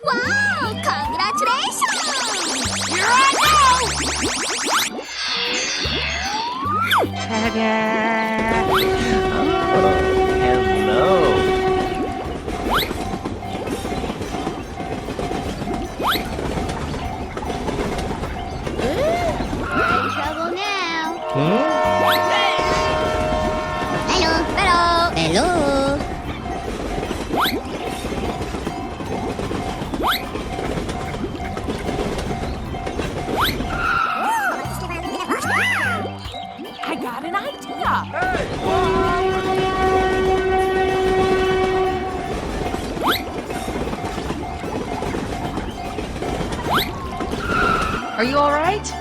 Wow! Congratulations! Here I go! Ta-da! Oh, hello. We're in trouble now. Hello. I got an idea. Are you all right?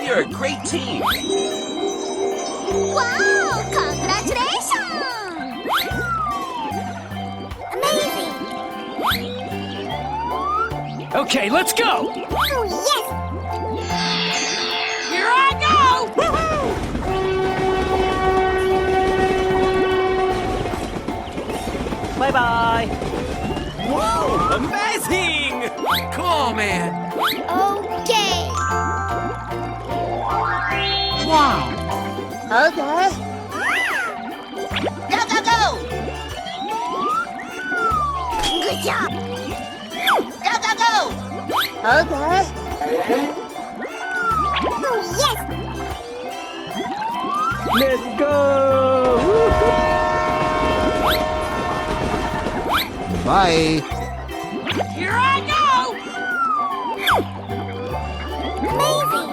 You're a great team. Wow! Congratulations! Amazing! Okay, let's go. Oh, yes! Here I go. Bye-bye. Whoa, amazing! Cool, man. Okay. Wow. Okay. Go, go, go! Good job! Go, go, go! Okay. Oh, yes! Let's go. Bye. Here I go. Amazing!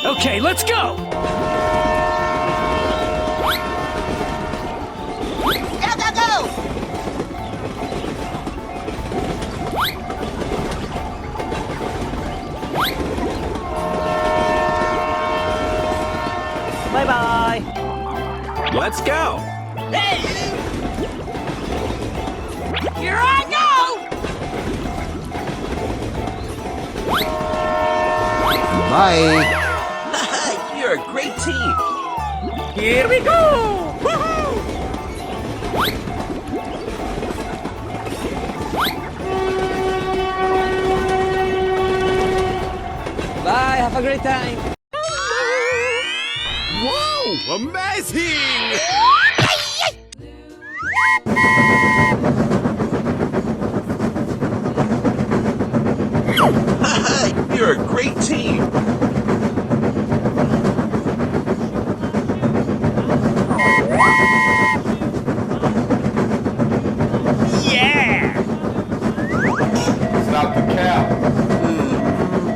Okay, let's go. Go, go, go! Bye-bye. Let's go. Here I go. Bye. You're a great team. Here we go. Woohoo! Bye. Have a great time. Whoa! Amazing! You're a great team. Yeah. Stop the cow.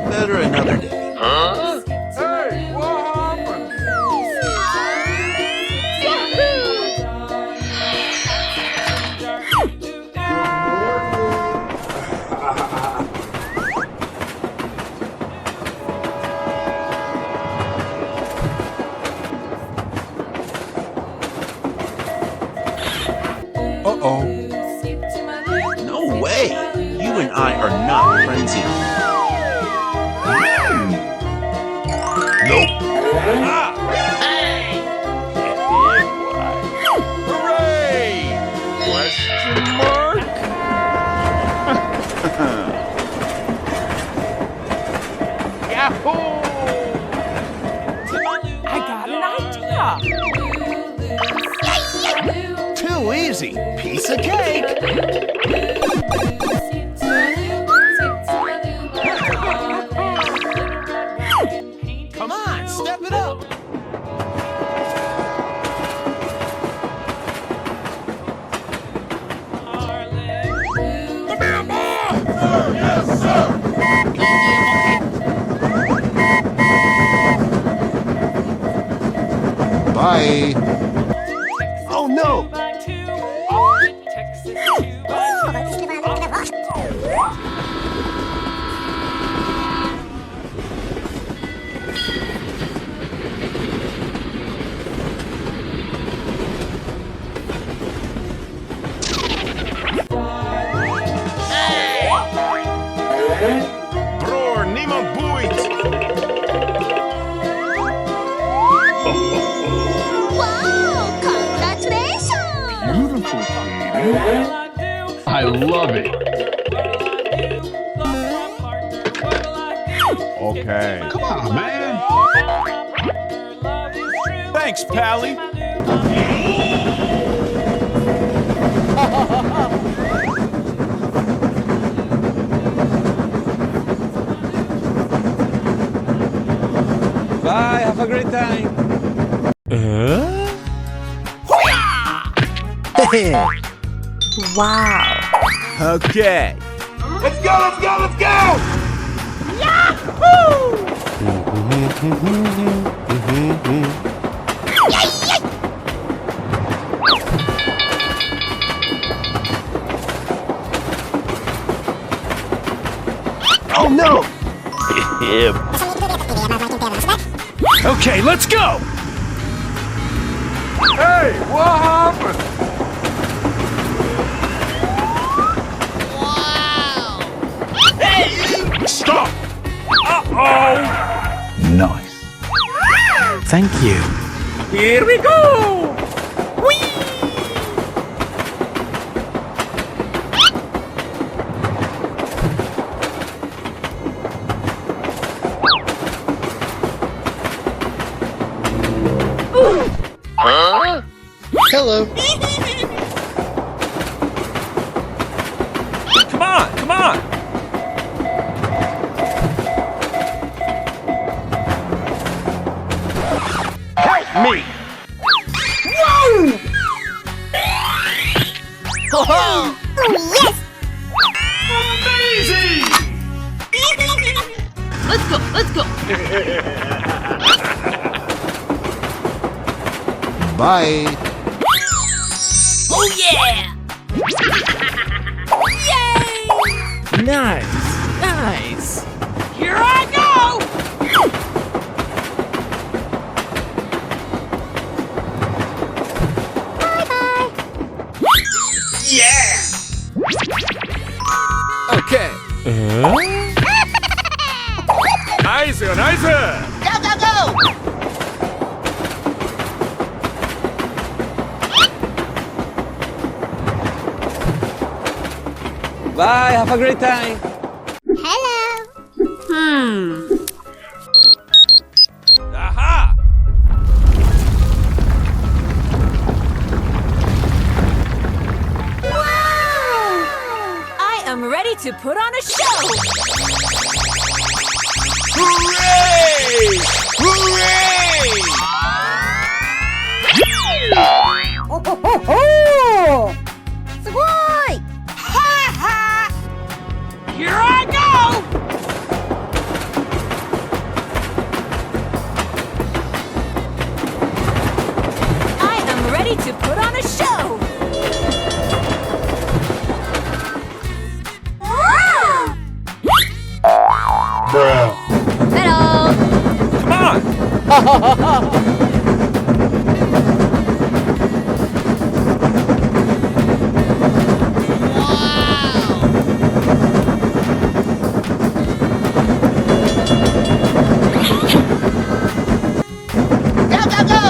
Better another day. Huh? Hey, what happened? Uh-oh. No way! You and I are not friends yet. Nope. Ah! Hooray! Question mark? Yahoo! I got an idea. Too easy. Piece of cake. Come on, step it up. Bye. Oh no! Bror, niemand boeit. Wow! Congratulations! I love it. Okay. Come on, man. Thanks, Pally. Bye, have a great time. Wow. Okay. Let's go, let's go, let's go! Oh no! Okay, let's go! Hey, what happened? Stop! Uh-oh! Nice. Thank you. Here we go! Hello. Come on, come on! Help me! Oh, yes. Amazing! Let's go, let's go. Bye. Oh yeah! Yay! Nice, nice. Here I go! Yeah! Okay. Nice, nice. Go, go, go! Bye, have a great time. Hello. Aha! I am ready to put on a show! Hooray! Hooray! Oh, oh, oh, oh. すごい Here I go! I am ready to put on a show! Bruh. Hello! Come on! Go, go, go!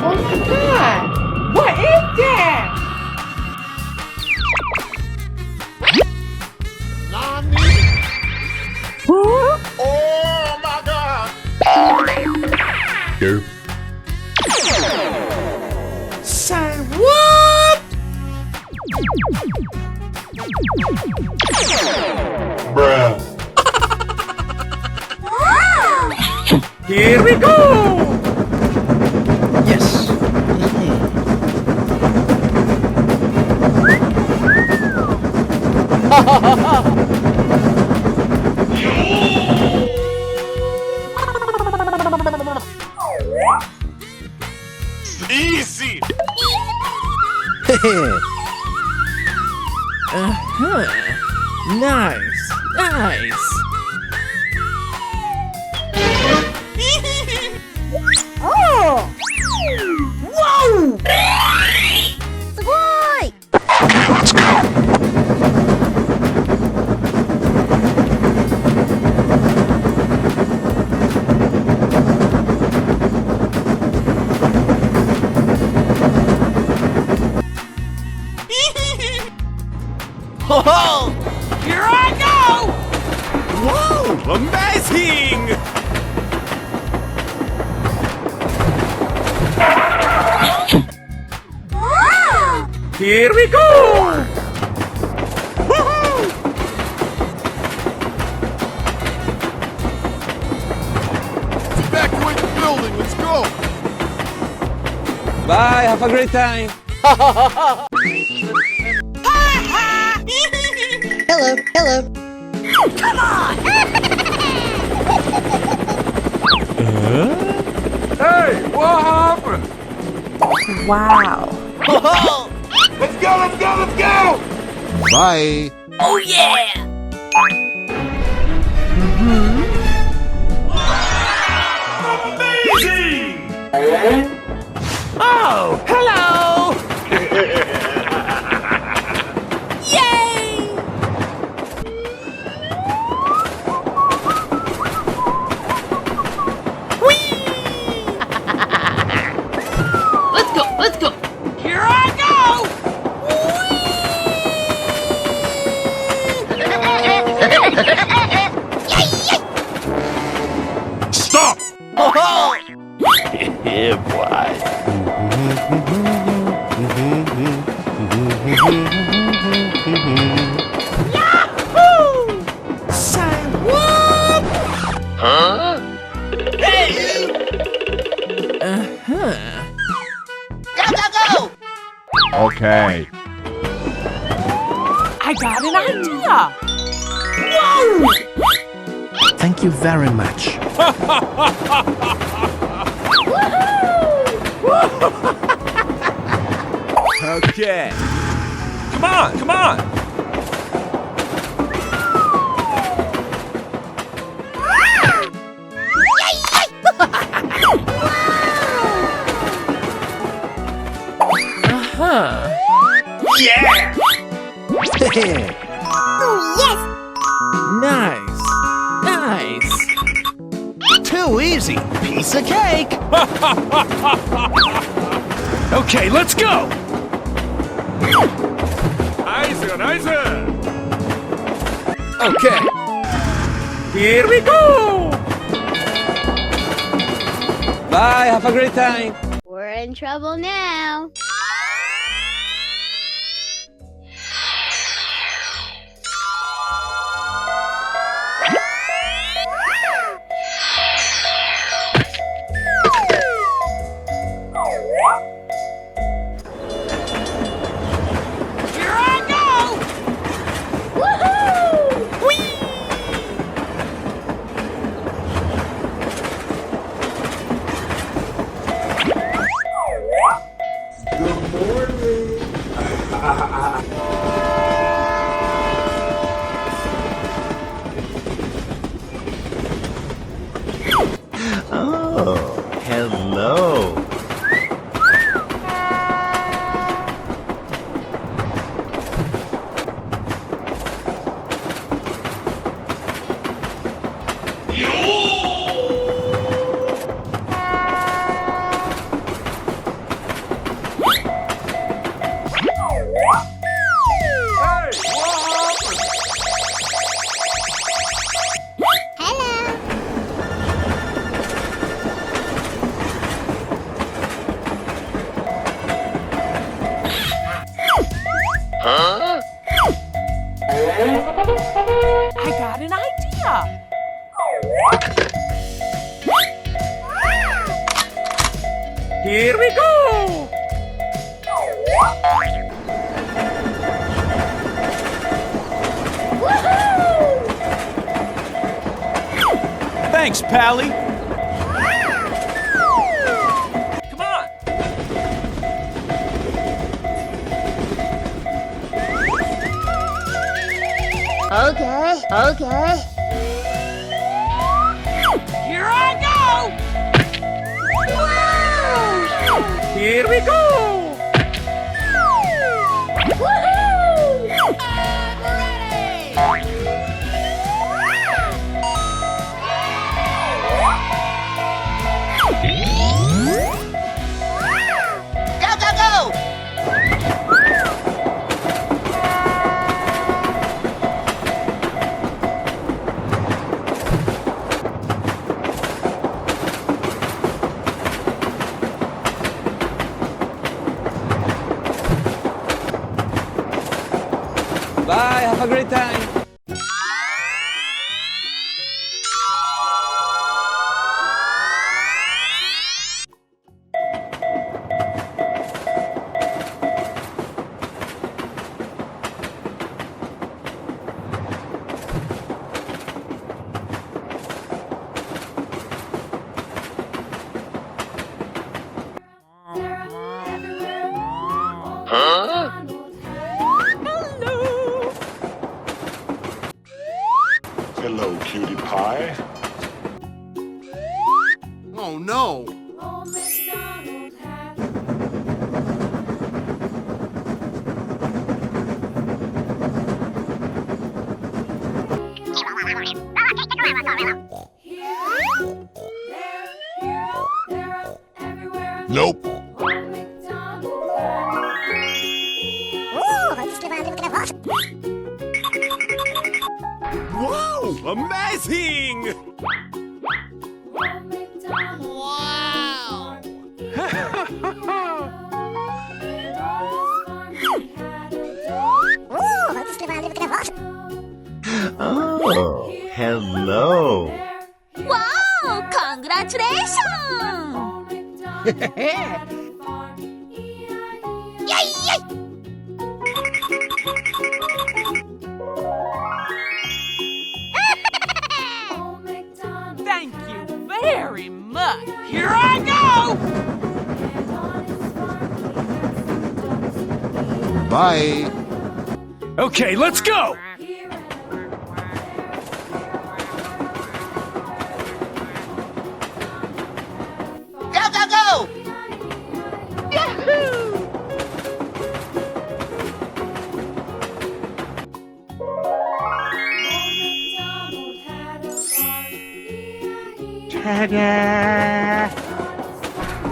Oh my god! What is that? Oh my god! Here. Say what? Bruh. Here we go! Yes. Easy! Nice, nice. Oh! Whoa! すごい Oh, here I go! Whoa, amazing! Here we go! Woohoo! Evacuate the building. Let's go. Bye, have a great time. Hello, hello. Come on! Hey, what happened? Wow. Let's go. Let's go. Let's go. Bye. Oh yeah! Amazing. Oh, hello! Yay! Let's go! Here I go! Stop. Oh, Yeah, boy. say what? Okay. I got an idea! Thank you very much. Okay. Come on! Yeah! Oh, yes. Nice! Too easy. Piece of cake. Okay, let's go! Nice! Okay. Here we go! Bye, have a great time. We're in trouble now. Here I go! Woohoo! Whee! Oh, hello. Hello. I got an idea! Here we go! Thanks, Pally. Come on. Okay. Here I go! Here we go! Bye, have a great time. Hello, cutie pie. Oh no! Nope. Wow! Amazing! Oh, hello. Wow! Congratulations! Thank you very much. Here I go! Bye. Okay, let's go! Go, go, go!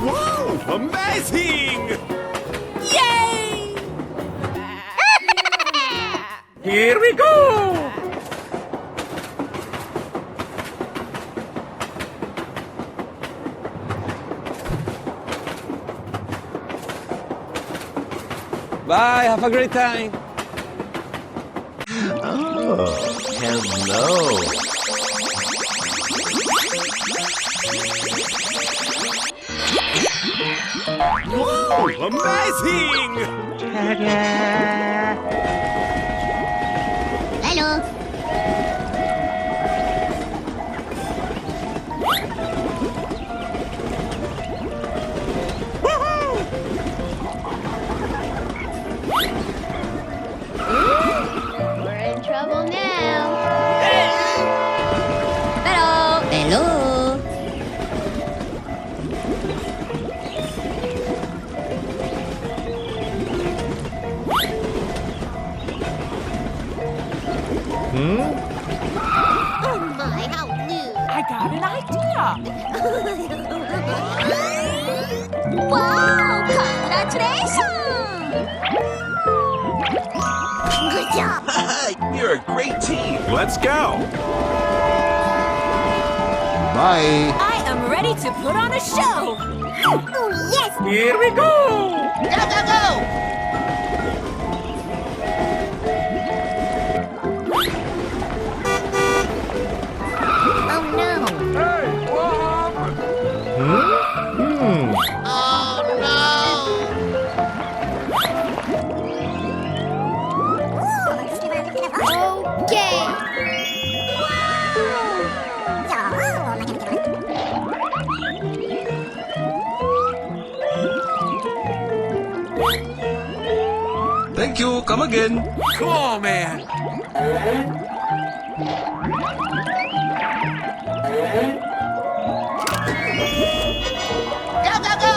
Wow! Amazing! Yay! Here we go! Bye, have a great time. Oh, hello. Wow! Amazing! Hello. We're in trouble now. Hello. Hello. Oh my, how new. I got an idea. Wow! Congratulations! Good job. You're a great team. Let's go! Bye. I am ready to put on a show! Oh, yes. Here we go! Go, go, go! Oh, no. Hey, what happened? Okay. Thank you. Come again. Come on, man! Go, go, go!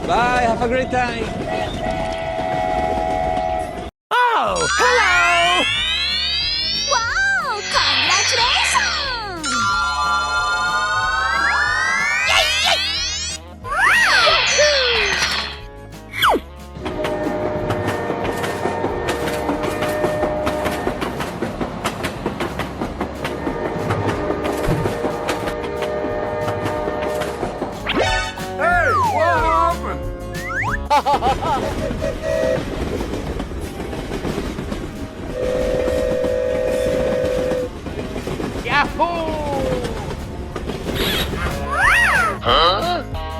Bye, have a great time. Oh, hello! Wow! Congratulations!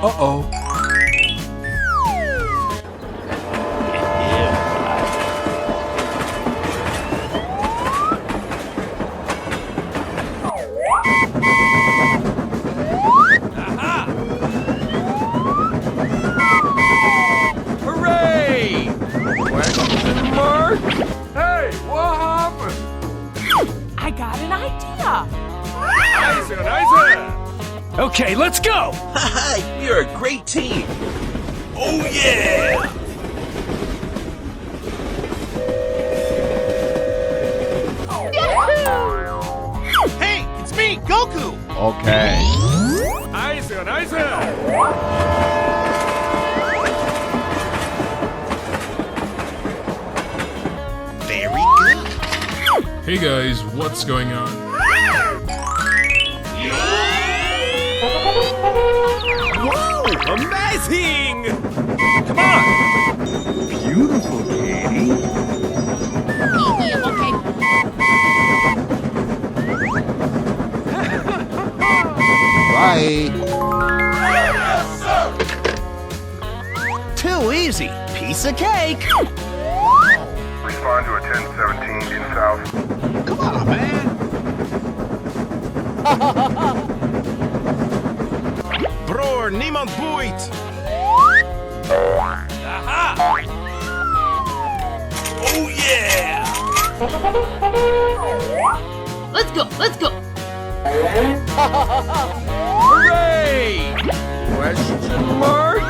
Uh-oh. Hooray! Question mark? Hey, what happened? I got an idea. Nice. Okay, let's go! Haha, you're a great team. Oh, yeah! Hey, it's me, Goku. Okay. Nice. Very good. Hey guys, what's going on? Whoa! Amazing! Come on! Beautiful, Katie. Okay. Bye. Too easy. Piece of cake. Respond to a 1017 in south. Come on, man. Bror, niemand boeit. Aha! Oh, yeah! Let's go. Hooray! Question mark?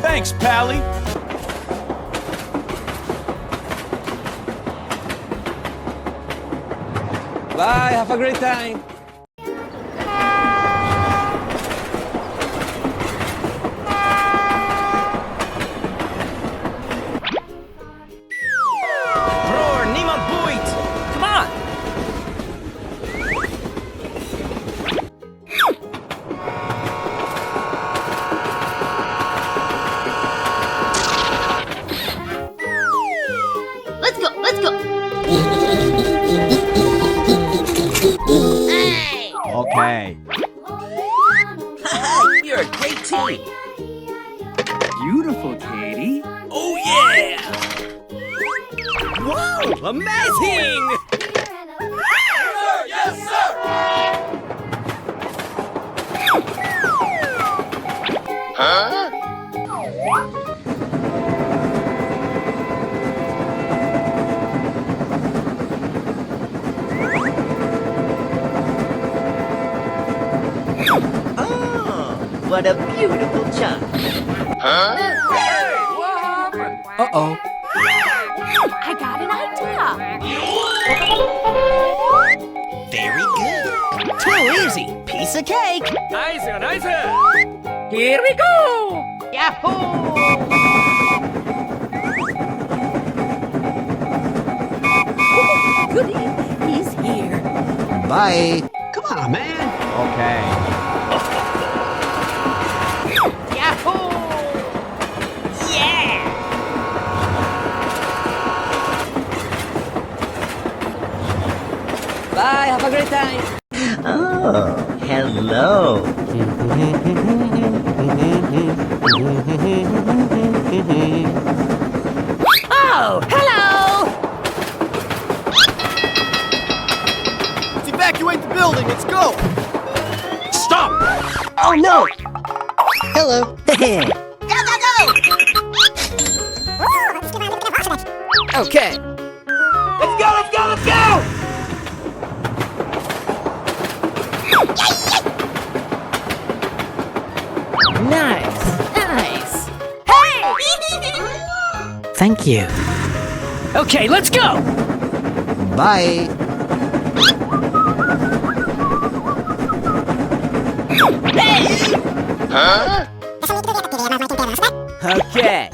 Thanks, Pally. Bye, have a great time. Bror, niemand boeit. Come on. Let's go. Hey! Okay. Haha, you're a great team. Beautiful, Katie. Oh, yeah! Whoa! Amazing! Huh? Oh, what a beautiful jump. Huh? Uh-oh. I got an idea. Very good. Too easy. Piece of cake. Nice. Here we go. Goody, he's here. Bye. Come on, man. Okay. Bye, have a great time. Oh, hello. Oh, hello. Let's evacuate the building. Let's go. Stop! Oh no. Hello. Okay. Let's go! Nice. Hey! Thank you. Okay, let's go. Bye. Huh? Okay.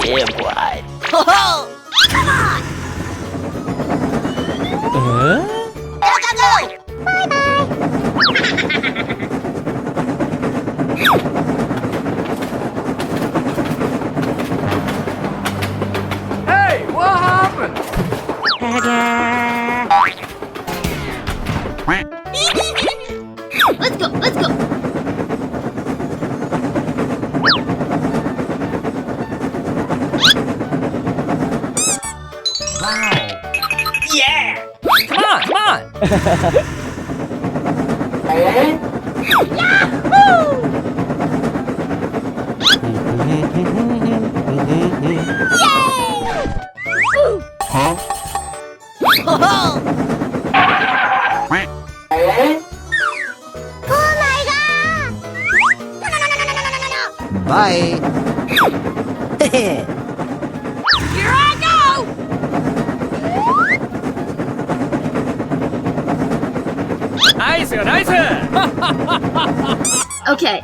Yeah, boy. Oh, come on! Go! Hey, what happened? Let's go! Yeah! Come on, come on! Bye. Here I go! Nice, nice! Okay.